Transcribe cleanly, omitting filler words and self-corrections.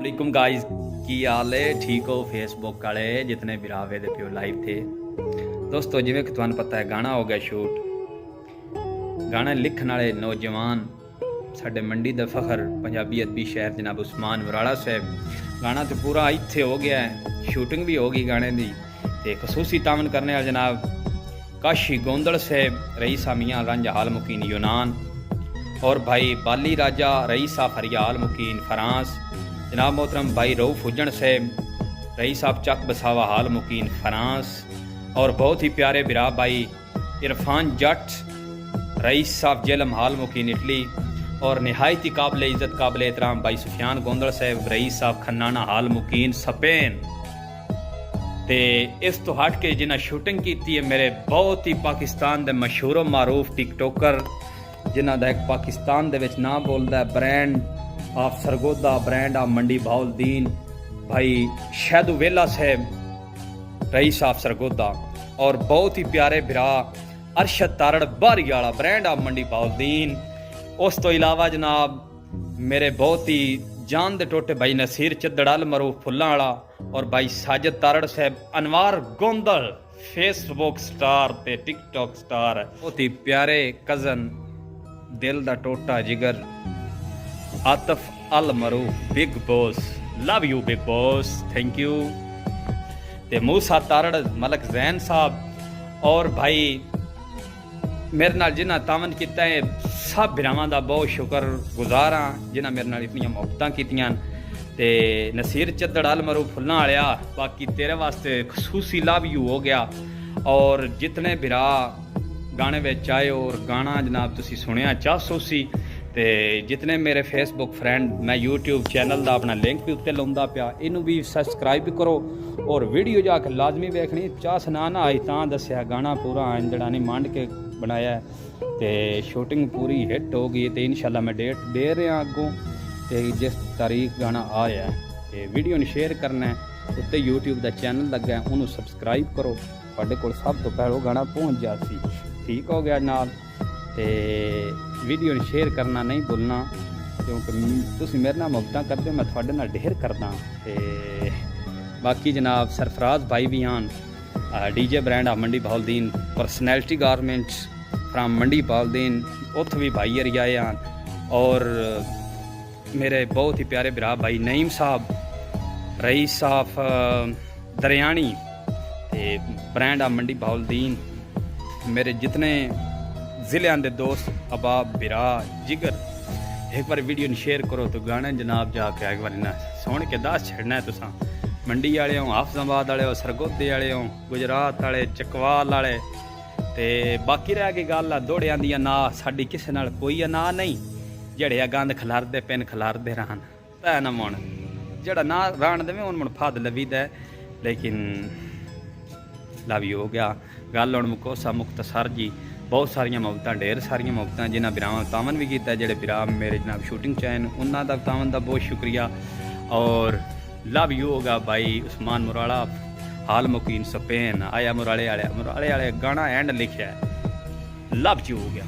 वालेकुम गाइस, की हाल है? ठीक हो? फेसबुक वाले जितने बिरावे दे पियो लाइव थे दोस्तों, जिमें कि तुहानू पता है गाना हो गया शूट। गाना लिखण वाले नौजवान साडे मंडी दा फखर पंजाबी अदबी शहर जनाब उस्मान मुराड़ा साहब। गाना तो पूरा इत्थे हो गया है, शूटिंग भी हो गई गाने की। ते खसूसी तावन करने वाले जनाब काशी गोंदल साहब, रईसा मियाँ रंज हाल मुकीन यूनान, और भाई बाली राजा रईसा फरियाल मुकीन फ्रांस, जनाब मोहतरम भाई रऊफ हुजन साहब, रई साहब चक बसावा हाल मुकीन फ्रांस, और बहुत ही प्यारे बिरा भाई इरफान जट रईस साहब जेलम हाल मुकीन इटली, और नहायत ही काबिल इज़्ज़त काबिल एहतराम भाई सुफियान गोंदल साहब रईस साहब खन्नाना हाल मुकीन स्पेन। ते इस तो हट के जिन्हें शूटिंग की है मेरे बहुत ही पाकिस्तान के मशहूर मारूफ टिकटोकर, जिन्हों का एक पाकिस्तान दे विच नाम बोलता है brand of Sargodha, brand of Mandi Bahauddin भाई शैदू वेला साहब रईस ऑफ सरगोदा, और बहुत ही प्यारे बिरा अरशद तारड़ बारी वाला ब्रांड ऑफ मंडी बहाउद्दीन। उस तो इलावा जनाब मेरे बहुत ही जान दे टोटे भाई नसीर चदड़ल मरूफ फुल्लां वाला, और भाई साजिद तारड़ साहब अनवार गोंदल फेसबुक स्टार ते टिकटॉक स्टार, बहुत ही प्यारे कज़न दिल दा टोटा जिगर Atif Al Maroof big boss, love you big boss, thank you. ते मूसा तारड़ मलक जैन साहब, और भाई मेरे नाल जिन्हें तावन किया है सब बिरावां दा बहुत शुक्र गुजार हाँ, जिन्हें मेरे नाल इतनी मुहब्बतां कीतियां। ते नसीर चदड़ल मरूफ फुल्लां वालिया, बाकी तेरे वास्ते खसूसी लव यू हो गया। और जितने बिरा गाने विच आए और गाना जनाब तुसी सुनिया चासूसी, ते जितने मेरे फेसबुक फ्रेंड, मैं यूट्यूब चैनल का अपना लिंक भी उत्ते लाउंदा पिया, इनू भी सबसक्राइब भी करो, और वीडियो जाके लाजमी देखनी। चाह सुना ना आई तां दस्या, गाना पूरा इंजड़ा नहीं मांड के बनाया है, ते शूटिंग पूरी हिट हो गई। तो इंशाल्लाह मैं डेट दे रहा अगों, तो जिस तारीख गाना आया है तो वीडियो ने शेयर करना है, उत्ते यूट्यूब का चैनल लगा है उन्होंने सबसक्राइब करो, तुहाडे कोल सब तो पहले गाना पहुँच जासी। ठीक हो गया नाल, ते वीडियो ने शेयर करना नहीं भुलना, क्योंकि तुसीं मेरे नाल मुहब्बतां करदे, मैं तुहाडे नाल ढेर करदा। ते बाकी जनाब सरफराज भाई भी आन, DJ brand of Mandi Bahauddin, personality garments from Mandi Bahauddin, उत्थे भी भाई हरी आए आन, और मेरे बहुत ही प्यारे बिरा भाई नईम साहब रईस साहब दरियानी, ते ब्रांड ऑफ मंडी बहाउद्दीन, मेरे जितने ज़िले के दोस्त अबाब बिरा जिगर, एक बार वीडियो शेयर करो तो गाने जनाब जाके एक बार ना सुन के दस छड़ना है। तुसा मंडी वाले हो, हाफजाबाद वाले हो, सरगोदे वाले हो, गुजरात वाले, चकवाल वाले, ते बाकी रह गई गल दौड़ियां दियां ना साडी किसे नाल कोई ना नहीं, जड़े गंद खलारदे पेन खलारदे रहन तै ना मुन जड़ा ना रान देवे उन मुन फद लवी दै। लेकिन लव यू हो गया गल हुण मुकोसा मुख्तसर जी, बहुत सारिया मुहब्बतां, ढेर सारिया मुहब्बतां जिन्हें बिरावां तावन भी किया, जेडे बिरा मेरे जनाब शूटिंग च आए उन्हों का तावन का बहुत शुक्रिया। और लव यू होगा भाई उस्मान मुराड़ा हाल मुकीन स्पेन, आया मुराड़े वाले गाना एंड लिखा है, लव यू हो गया।